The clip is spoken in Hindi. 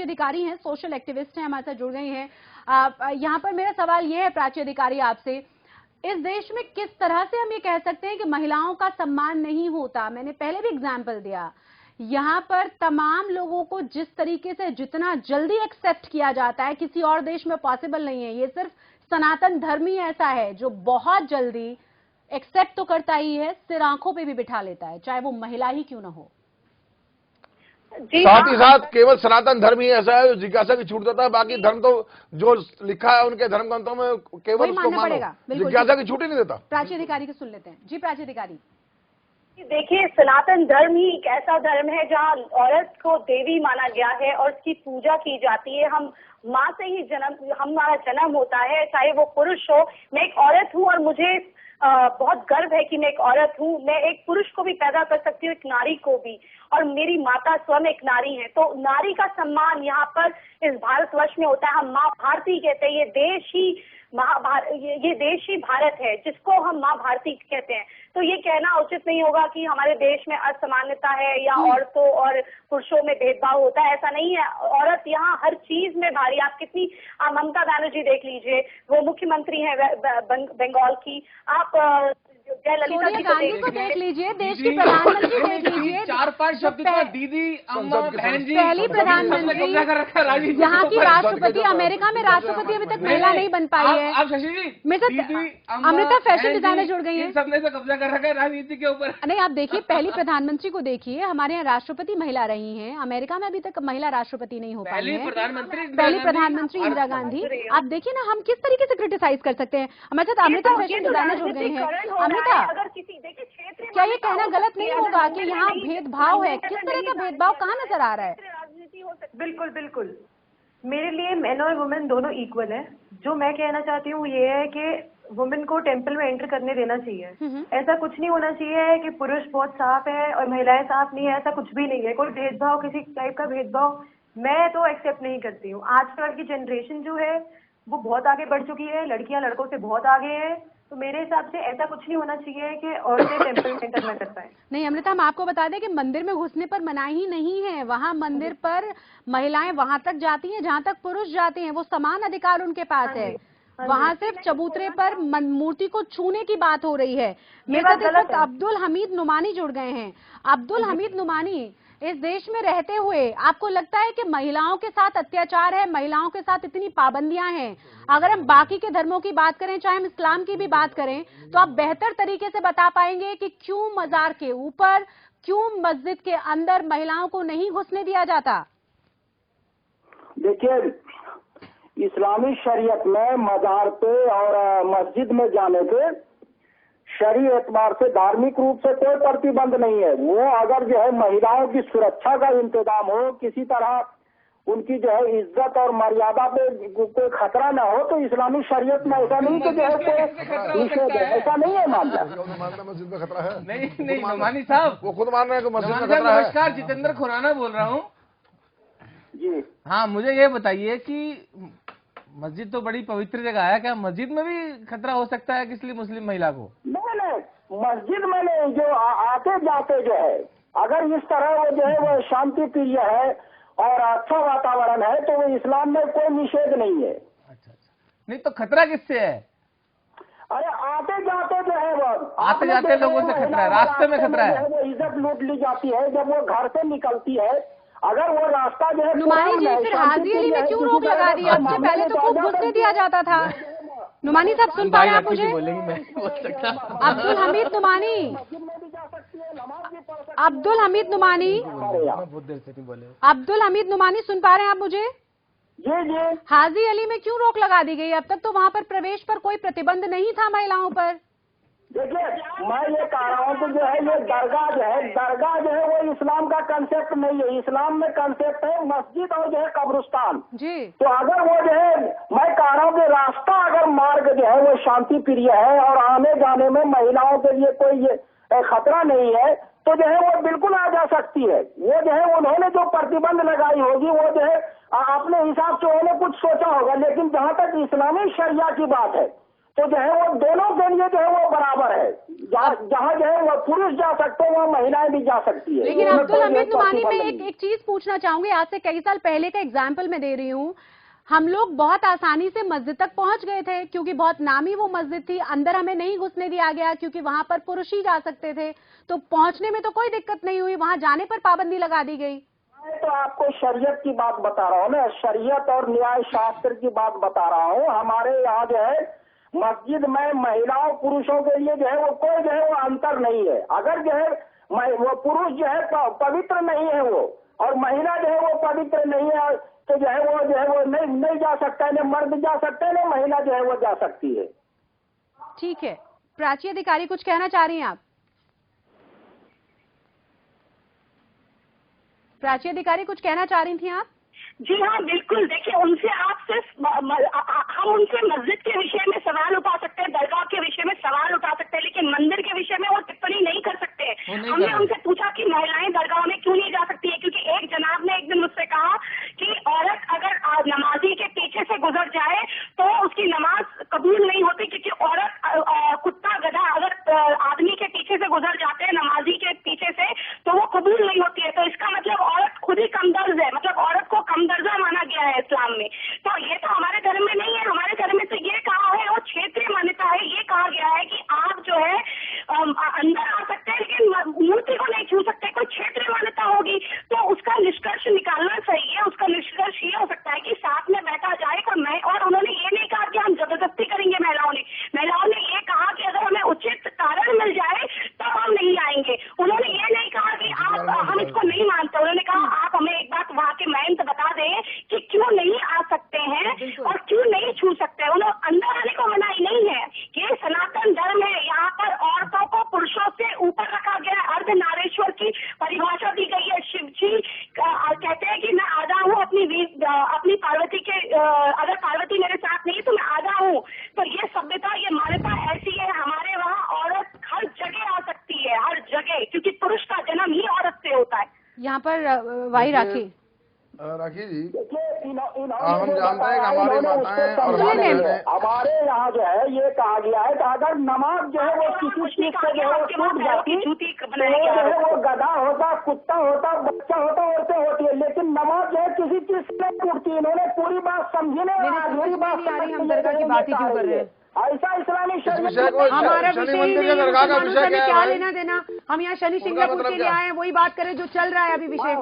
अधिकारी हैं, सोशल एक्टिविस्ट हैं, हमारे साथ जुड़ गई हैं। यहाँ पर मेरा सवाल ये है प्राची अधिकारी आपसे, इस देश में किस तरह से हम ये कह सकते हैं कि महिलाओं का सम्मान नहीं होता? मैंने पहले भी एग्जाम्पल दिया, यहाँ पर तमाम लोगों को जिस तरीके से जितना जल्दी एक्सेप्ट किया जाता है किसी और देश में पॉसिबल नहीं है। ये सिर्फ सनातन धर्म ही ऐसा है जो बहुत जल्दी एक्सेप्ट तो करता ही है, सिर आंखों पे भी बिठा लेता है, चाहे वो महिला ही क्यों ना हो। साथ ही साथ केवल सनातन धर्म ही ऐसा है जो जिज्ञासा की छूट देता है, बाकी धर्म तो जो लिखा है उनके धर्म ग्रंथों में केवल उसको मानो, जिज्ञासा की छूट ही नहीं देता। प्राची अधिकारी को सुन लेते हैं। जी प्राची अधिकारी। देखिए, सनातन धर्म ही एक ऐसा धर्म है जहाँ औरत को देवी माना गया है और उसकी पूजा की जाती है। हम माँ से ही हमारा जन्म होता है, चाहे वो पुरुष हो। मैं एक औरत हूँ और मुझे बहुत गर्व है कि मैं एक औरत हूँ। मैं एक पुरुष को भी पैदा कर सकती हूँ, एक नारी को भी, और मेरी माता स्वयं एक नारी है। तो नारी का सम्मान यहाँ पर इस भारतवर्ष में होता है। हम माँ भारती कहते हैं। ये देश ही ये देश ही भारत है जिसको हम माँ भारती कहते हैं। तो ये कहना उचित नहीं होगा कि हमारे देश में असमानता है या औरतों और पुरुषों में भेदभाव होता है। ऐसा नहीं है। औरत यहाँ हर चीज में भारी। आप ममता बनर्जी देख लीजिए, वो मुख्यमंत्री है बंगाल की। आप सोनिया गांधी को देख लीजिए, देश की प्रधानमंत्री देख लीजिए, 4-5 शब्द तो दीदी, अम्मा, बहन जी, पहली प्रधानमंत्री, यहाँ की राष्ट्रपति, अमेरिका में राष्ट्रपति अभी तक महिला नहीं बन पाई है। आप शशि जी, अमृता फैशन डिजाइनर जुड़ गई है, सबने से कब्जा कर रखा है राजनीति के ऊपर। नहीं, आप देखिए पहली प्रधानमंत्री को देखिए, हमारे यहाँ राष्ट्रपति महिला रही है, अमेरिका में अभी तक महिला राष्ट्रपति नहीं हो पाई है। पहली प्रधानमंत्री इंदिरा गांधी। आप देखिए ना, हम किस तरीके से क्रिटिसाइज कर सकते हैं। हमारे साथ अमृता फैशन डिजाइनर जुड़ गई है। अगर किसी देखिए क्षेत्र में क्या ये कहना गलत नहीं होगा कि यहाँ भेदभाव है? किस तरह का भेदभाव कहाँ नजर आ रहा है? राजनीति हो सकती है। बिल्कुल बिल्कुल, मेरे लिए मेन और वुमेन दोनों इक्वल है। जो मैं कहना चाहती हूँ ये है कि वुमेन को टेंपल में एंटर करने देना चाहिए। ऐसा कुछ नहीं होना चाहिए कि पुरुष बहुत साफ है और महिलाएं साफ नहीं है। ऐसा कुछ भी नहीं है। कोई भेदभाव, किसी टाइप का भेदभाव मैं तो एक्सेप्ट नहीं करती हूँ। आजकल की जनरेशन जो है वो बहुत आगे बढ़ चुकी है, लड़कियां लड़कों से बहुत आगे हैं। तो मेरे हिसाब से ऐसा कुछ नहीं होना चाहिए कि औरतें टेंपल में एंटर न कर पाए। नहीं अमृता, हम आपको बता दें कि मंदिर में घुसने पर मनाही ही नहीं है। वहाँ मंदिर पर महिलाएं वहां तक जाती हैं जहां तक पुरुष जाते हैं, वो समान अधिकार उनके पास है। वहाँ सिर्फ चबूतरे पर मूर्ति को छूने की बात हो रही है। मेरे साथ इस वक्त अब्दुल हमीद नुमानी जुड़ गए हैं। अब्दुल हमीद नुमानी, इस देश में रहते हुए आपको लगता है कि महिलाओं के साथ अत्याचार है, महिलाओं के साथ इतनी पाबंदियां हैं? अगर हम बाकी के धर्मों की बात करें, चाहे हम इस्लाम की भी बात करें, तो आप बेहतर तरीके से बता पाएंगे कि क्यों मजार के ऊपर, क्यों मस्जिद के अंदर महिलाओं को नहीं घुसने दिया जाता? देखिए, इस्लामी शरीयत में मजार पे और मस्जिद में जाने पे शरीय एतबार से धार्मिक रूप से कोई प्रतिबंध नहीं है। वो अगर जो है महिलाओं की सुरक्षा का इंतजाम हो, किसी तरह उनकी जो है इज्जत और मर्यादा पे कोई खतरा ना हो, तो इस्लामी शरीयत में ऐसा नहीं कि जो है कोई निषेध है, ऐसा नहीं है मामला। मस्जिद में खतरा है? नहीं नुमानी साहब, वो खुद मान रहे हैं कि मस्जिद में खतरा है। नमस्कार, जितेंद्र खुराना बोल रहा हूँ जी। हाँ, मुझे ये बताइए कि मस्जिद तो बड़ी पवित्र जगह है, क्या मस्जिद में भी खतरा हो सकता है किसी मुस्लिम महिला को? नहीं, मस्जिद में नहीं, जो आते जाते जो है, अगर इस तरह वो जो है वो शांति प्रिय है और अच्छा वातावरण है तो वो इस्लाम में कोई निषेध नहीं है। अच्छा, नहीं तो खतरा किससे है? अरे आते जाते जो है वो आते जाते लोगों से खतरा है, रास्ते में खतरा है। वो इज्जत लूट ली जाती है जब वो घर से निकलती है। अगर वो रास्ता जो है नुमानी जी, फिर हाजी अली में क्यों रोक लगा दी? अब से पहले तो खूब घुसने दिया जाता था। नुमानी साहब सुन पा रहे हैं आप मुझे? अब्दुल हमीद नुमानी, अब्दुल हमीद नुमानी, अब्दुल हमीद नुमानी सुन पा रहे हैं आप मुझे? जी जी। हाजी अली में क्यों रोक लगा दी गई? अब तक तो वहाँ पर प्रवेश पर कोई प्रतिबंध नहीं था महिलाओं पर। देखिए, मैं ये कह रहा हूँ कि जो है ये दरगाह जो है वो इस्लाम का कंसेप्ट नहीं है। इस्लाम में कंसेप्ट है मस्जिद और जो है कब्रिस्तान जी। तो अगर वो जो है, मैं कह रहा हूँ कि रास्ता अगर मार्ग जो है वो शांति प्रिय है और आने जाने में महिलाओं के लिए कोई खतरा नहीं है, तो जो है वो बिल्कुल आ जा सकती है। वो जो है उन्होंने जो प्रतिबंध लगाई होगी वो जो है अपने हिसाब से उन्होंने कुछ सोचा होगा। लेकिन जहाँ तक इस्लामी शरिया की बात है तो जो है वो दोनों के लिए जो है वो बराबर है। जहाँ जो है वो पुरुष जा सकते हैं, वहाँ महिलाएं भी जा सकती है। लेकिन अब्दुल हमीद नुमानी, मैं एक चीज पूछना चाहूंगी, आज से कई साल पहले का एग्जाम्पल मैं दे रही हूँ। हम लोग बहुत आसानी से मस्जिद तक पहुंच गए थे क्योंकि बहुत नामी वो मस्जिद थी, अंदर हमें नहीं घुसने दिया गया क्योंकि वहां पर पुरुष ही जा सकते थे, तो पहुंचने में तो कोई दिक्कत नहीं हुई, वहां जाने पर पाबंदी लगा दी गई। मैं तो आपको शरीयत की बात बता रहा हूँ ना, शरीयत और न्याय शास्त्र की बात बता रहा हूँ। हमारे यहाँ जो है मस्जिद में महिलाओं पुरुषों के लिए जो है वो कोई जो है वो अंतर नहीं है। अगर जो है वो पुरुष जो है पवित्र नहीं है वो, और महिला जो है वो पवित्र नहीं है, तो जो है वो नहीं जा सकता है, न मर्द जा सकते हैं, न महिला जो है वो जा सकती है। ठीक है, प्राची अधिकारी कुछ कहना चाह रही हैं आप? प्राची अधिकारी कुछ कहना चाह रही थी आप? जी हाँ, बिल्कुल। देखिए, उनसे आप सिर्फ हम उनसे मस्जिद के विषय में सवाल उठा सकते हैं, दरगाह के विषय में सवाल उठा सकते हैं, लेकिन मंदिर के विषय में वो टिप्पणी नहीं कर सकते। हमने उनसे पूछा कि महिलाएं दरगाह में क्यों नहीं जा सकती है, क्योंकि एक जनाब ने एक दिन मुझसे कहा कि औरत अगर नमाजी के पीछे से गुजर जाए तो उसकी नमाज कबूल नहीं होती, क्योंकि औरत कुत्ता गधा अगर आदमी के पीछे से गुजर जाते हैं नमाजी के पीछे से तो वो कबूल नहीं होती है। तो इसका मतलब औरत खुद ही कमदर्ज है, मतलब औरत को कम दर्जा माना गया है इस्लाम में। तो ये तो हमारे धर्म में नहीं है। हमारे धर्म में तो ये कहा है, और क्षेत्रीय मान्यता है, ये कहा गया है कि आप जो है अंदर आ सकते हैं लेकिन मूर्ति को नहीं छू सकते। कोई क्षेत्रीय मान्यता होगी तो उसका निष्कर्ष निकालना सही है। उसका निष्कर्ष ये हो सकता है कि साथ में बैठा जाए और उन्होंने ये नहीं कहा कि हम जबरदस्ती करेंगे। महिलाओं ने ये कहा कि अगर हमें उचित कारण मिल जाए तब हम नहीं आएंगे। उन्होंने ये नहीं कहा कि हम इसको नहीं मानते। उन्होंने कहा आप हमें एक बात वहाँ के महंत बता दें कि क्यों नहीं आ सकते हैं और क्यों नहीं छू सकते हैं। उन्होंने अंदर आने को मनाही नहीं है। ये सनातन धर्म है, यहाँ पर औरतों को पुरुषों से ऊपर रखा गया है। अर्धनारीश्वर की परिभाषा दी गई है। शिव जी कहते हैं कि मैं आधा हूँ अपनी पार्वती के, अगर पार्वती मेरे साथ नहीं तो मैं आधा हूँ। तो ये सभ्यता, ये मान्यता ऐसी है। हमारे वहाँ औरत हर जगह आ सकती है, हर जगह, क्योंकि पुरुष का जन्म ही औरत से होता है। यहाँ पर भाई राखी जी, हम जानते हैं कि हमारी माताएं और हमारे यहाँ जो है ये कहा गया है कि अगर नमाज जो है वो किसी चीज से जो है टूट जाती है, वो गधा होता, कुत्ता होता, बच्चा होता, औरतें होती है, लेकिन नमाज जो है किसी चीज से नहीं टूटती। इन्होंने पूरी बात समझी नहीं, अधूरी बात हम दरगाह की बात ही क्यों कर रहे हैं? ऐसा इस्लामी हमारा शनि मंदिर के दरगाह का विषय क्या लेना देना? हम यहाँ शनि सिंगापुर के लिए आए हैं, वही बात करें जो चल रहा है अभी विषय।